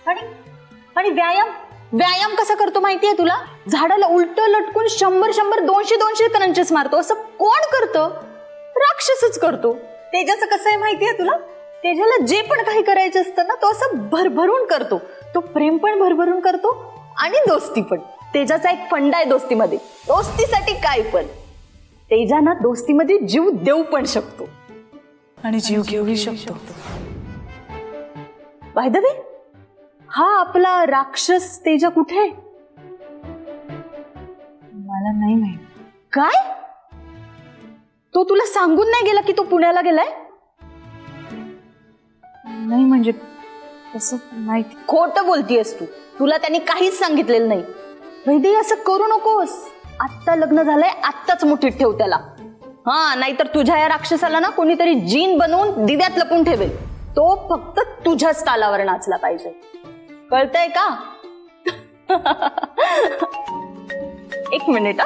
आणि व्यायाम व्यायाम कसा करतो माहितीये तुला? झाडाला उलट लटकून 100 200 क्रंचेस मारतो. असं कोण करतं? राक्षसच करतो. तेजाचं कसं आहे माहितीये तुला? तेजाला जे पण काही करायचं असतं ना तो असं भरभरून करतो. तो प्रेम पण भरभरून करतो आणि दोस्ती पण. तेजाचा एक फंडा आहे दोस्तीमध्ये. दोस्तीसाठी काय पण. तेजा ना दोस्तीमध्ये जीव देऊ पण शकतो आणि जीव घेऊही शकतो. बाय द वे, हा आपला राक्षस तेजा कुठे आहे? मला नाही माहित. काय? तो तुला सांगून नाही गेला की तो पुण्याला गेलाय? नाही म्हणजे तसं माहिती. खोटं बोलतीयस तू. तुला त्यांनी काहीच सांगितलेलं नाही. वैदेही असं करू नकोस. आत्ता लग्न झालंय, आत्ताच मुठीत ठेव त्याला. हा, नाहीतर तुझ्या या राक्षसाला ना कोणीतरी जीन बनवून दिव्यात लपून ठेवेल. तो फक्त तुझ्याच तालावर नाचला पाहिजे. कळतंय का? एक मिनिट.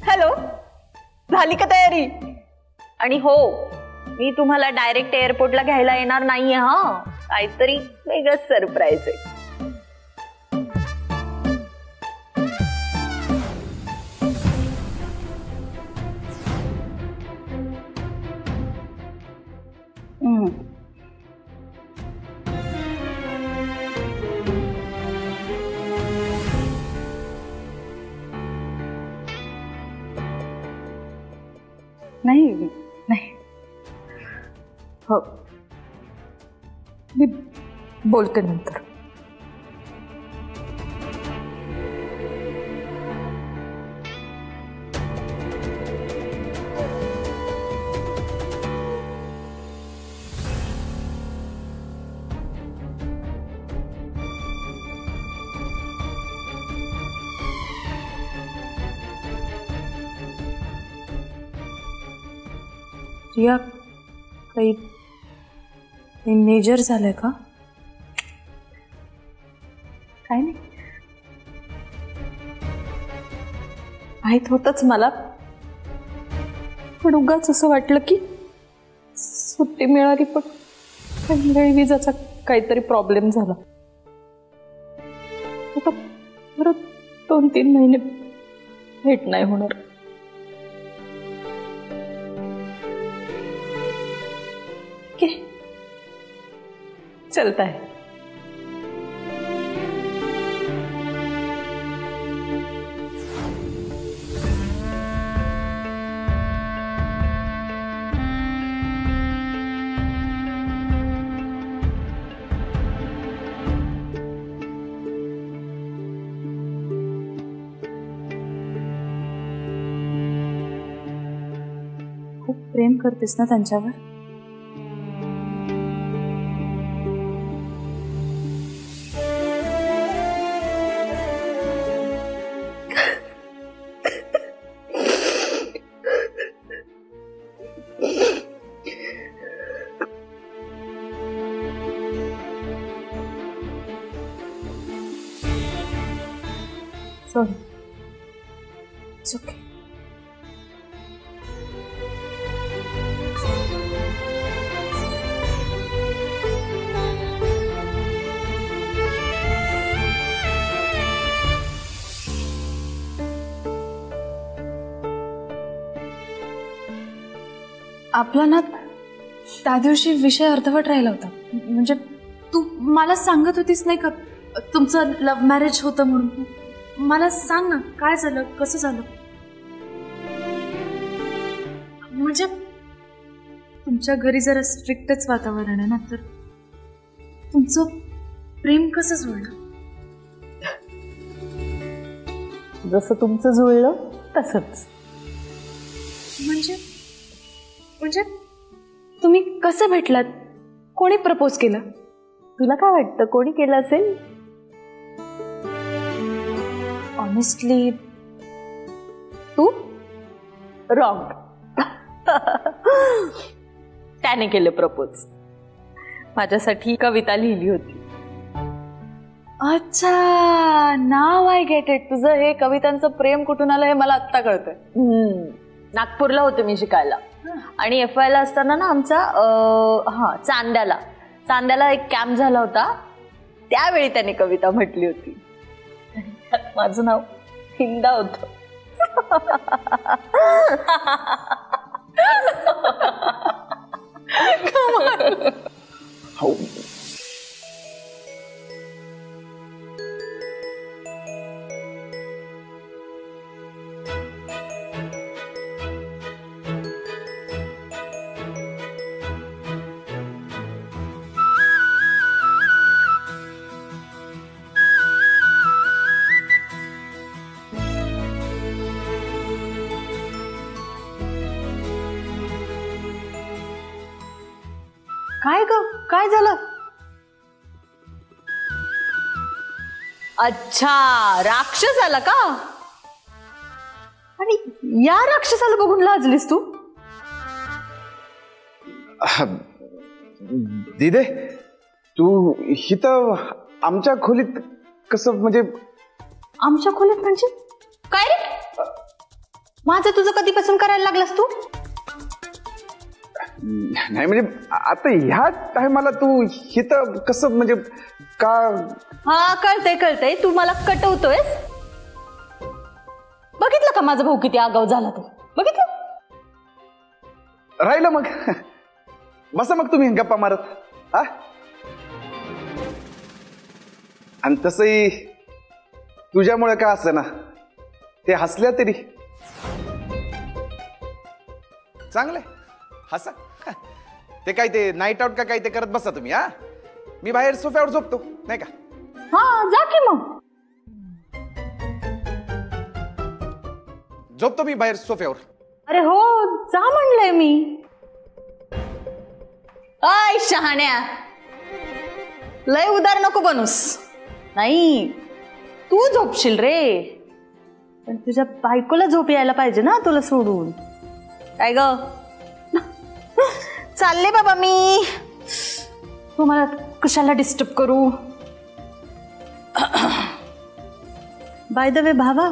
हॅलो, झाली का तयारी? आणि हो, मी तुम्हाला डायरेक्ट एअरपोर्टला घ्यायला येणार नाहीये. हा, काहीतरी वेगळंच सरप्राईज आहे. नाही नाही, हो, मी बोलते नंतर. रिया, काही मेजर झालंय का? काय नाही, माहित होतच मला, पण उगाच असं वाटलं की सुट्टी मिळाली पण विजाचा काहीतरी प्रॉब्लेम झाला. आता परत 2-3 महिने भेट नाही होणार. चलता है. खूप प्रेम करतेस ना त्यांच्यावर? Sorry. It's okay. आपला ना त्या दिवशी विषय अर्धवट राहिला होता. म्हणजे तू मला सांगत होतीस नाही का तुमचं लव्ह मॅरेज होतं म्हणून. मला सांग ना, काय झालं, कसं झालं? म्हणजे तुमच्या घरी जरा स्ट्रिक्टच वातावरण आहे ना, तर तुमचं प्रेम कसं जुळलं? जसं तुमचं जुळलं तसंच. म्हणजे तुम्ही कसं भेटलात? कोणी प्रपोज केलं? तुला काय वाटतं, कोणी केलं असेल? ऑनेस्टली तू रॉंग. त्याने केलं प्रपोज. माझ्यासाठी कविता लिहिली होती. अच्छा, नाव आय गेट इट. तुझं हे कवितांचं प्रेम कुठून आलं हे मला आत्ता कळतंय. नागपूरला होते मी शिकायला आणि FYला असताना ना आमचा चांद्याला चांद्याला एक कॅम्प झाला होता, त्यावेळी त्याने कविता म्हटली होती. त्यात माझं नाव हिंदा होतं. हो. काय ग, काय झालं? अच्छा, राक्षस आला का? आणि या राक्षसाला बघून लाजलीस तू? दिदे, तू हिथं आमच्या खोलीत कसं म्हणजे? आमच्या खोलीत म्हणजे काय रे? माझं तुझं कधीपासून करायला लागलास तू? नाही म्हणजे आता ह्या टायमाला तू हिथं कसं म्हणजे का? हा, कळतंय कळतंय, तू मला कटवतोयस. बघितलं का माझा भाऊ किती आगाऊ झाला? तू बघितलं? राहिलं मग. बसा मग तुम्ही गप्पा मारत. हा, आणि तसंही तुझ्यामुळे का असं ना, ते हसल्या तरी चांगलंय. हसा. ते काय ते नाईट आउट का काय ते करत बसा तुम्ही. हा, मी बाहेर सोफ्यावर झोपतो नाही का? हा, जा की मग. झोपतो मी बाहेर सोफ्यावर. अरे हो, जा म्हणलंय मी. आय शहाण्या, लय उदार नको बनूस. नाही, तू झोपशील रे, पण तुझ्या बायकोला झोप यायला पाहिजे ना तुला सोडून. काय ग, चालले बाबा मी. तुम्हाला कशाला डिस्टर्ब करू. बाय द वे भावा,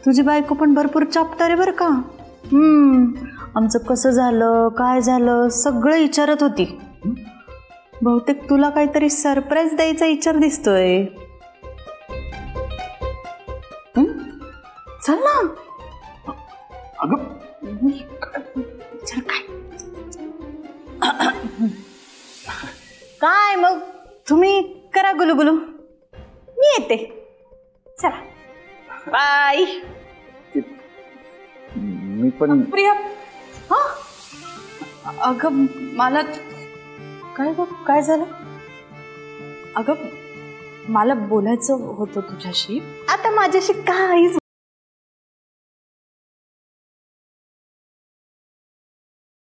तुझी बायको पण भरपूर चापता रे बरं का. आमचं कसं झालं, काय झालं सगळं विचारत होती. बहुतेक तुला काहीतरी सरप्राईज द्यायचा विचार दिसतोय. चल ना. अगं विचार काय? काय मग, तुम्ही करा गुलुगुलू, मी येते. चला बाय. मी पण. प्रिया, हा, अगं मला काय ग, काय झालं? अगं मला बोलायचं होतं तुझ्याशी. आता माझ्याशी काहीच